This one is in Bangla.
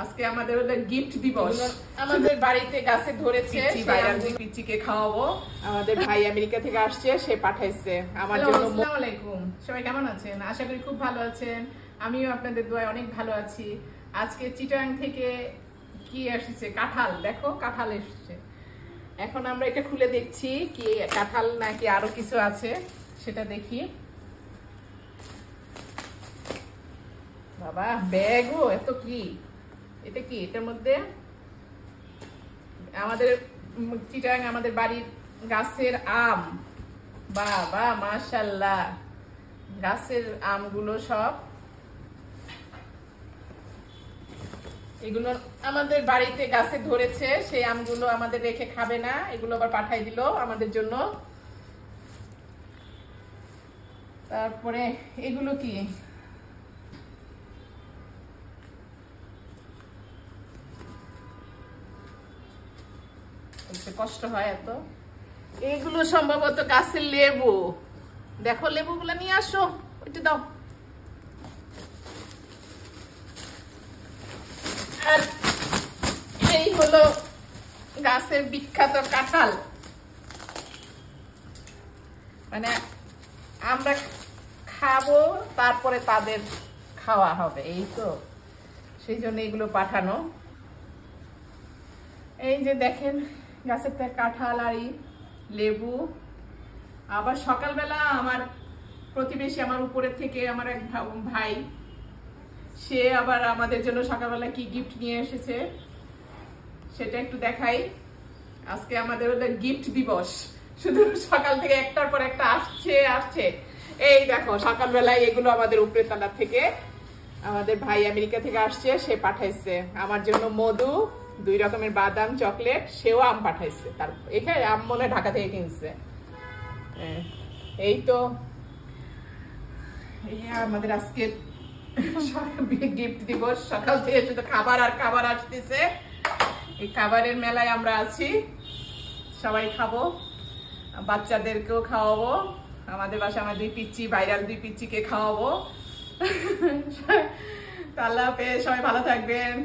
আজকে আমাদের হলো গিফট দিবস। আমাদের বাড়িতে গাছে ধরেছে, পিচিকে খাওয়াবো। আমাদের ভাই আমেরিকা থেকে আসছে, সে পাঠাইছে আমার জন্য। আসসালামু আলাইকুম, সবাই কেমন আছেন? আশা করি খুব ভালো আছেন। আমিও আপনাদের দোয়ায় অনেক ভালো আছি। আজকে চিটাগাং থেকে কি এসেছে? কাঁঠাল। দেখো, কাঁঠাল এসেছে। এখন আমরা এটা খুলে দেখছি কি কাঁঠাল নাকি আরো কিছু আছে সেটা দেখি। বাবা, ব্যাগও এত কি! এটা কি? এটার মধ্যে আমাদের চিটাগাং আমাদের বাড়ির গাছের আম। বাবা মাশাআল্লাহ, গাছের আমগুলো সব এগুলো আমাদের বাড়িতে গাছে ধরেছে। সেই আমগুলো আমাদের রেখে খাবে না, এগুলো আবার পাঠাই দিল আমাদের জন্য। তারপরে এগুলো কি? কষ্ট হয় এত। এগুলো সম্ভবত গাছের লেবু। দেখো, লেবুগুলো নিয়ে আসো, ওইটা দাও। আর এই হলো গাছের বিখ্যাত কাঁঠাল। মানে আমরা খাবো, তারপরে তাদের খাওয়া হবে, এই তো। সেই জন্য এগুলো পাঠানো। এই যে দেখেন, গাছের থেকে কাঁঠাল আর লেবু। আবার সকালবেলা আমার প্রতিবেশী, আমার উপরের থেকে আমার এক ভাই, সে আবার আমাদের জন্য সকালবেলা কি গিফট নিয়ে এসেছে সেটা একটু দেখাই। আজকে আমাদের হলো গিফট দিবস। শুধু সকাল থেকে একটার পর একটা আসছে। এই দেখো, সকালবেলায় এগুলো আমাদের উপরের তলা থেকে আমাদের ভাই আমেরিকা থেকে আসছে, সে পাঠাইছে আমার জন্য মধু, 2 রকমের বাদাম, চকলেট, সেও আম পাঠাইছে। তার এখানে আম মনে ঢাকা থেকে কিনছে। এই তো আমাদের আজকে গিফট দিবস। সকাল থেকে শুধু খাবার আর খাবার আসতেছে। এই খাবারের মেলায় আমরা আছি, সবাই খাবো, বাচ্চাদেরকেও খাওয়াবো। আমাদের বাসায় আমার 2 পিচ্চি, ভাইরাল 2 পিচ্চিকে খাওয়াবো। আল্লাহ হাফেজ, সবাই ভালো থাকবেন।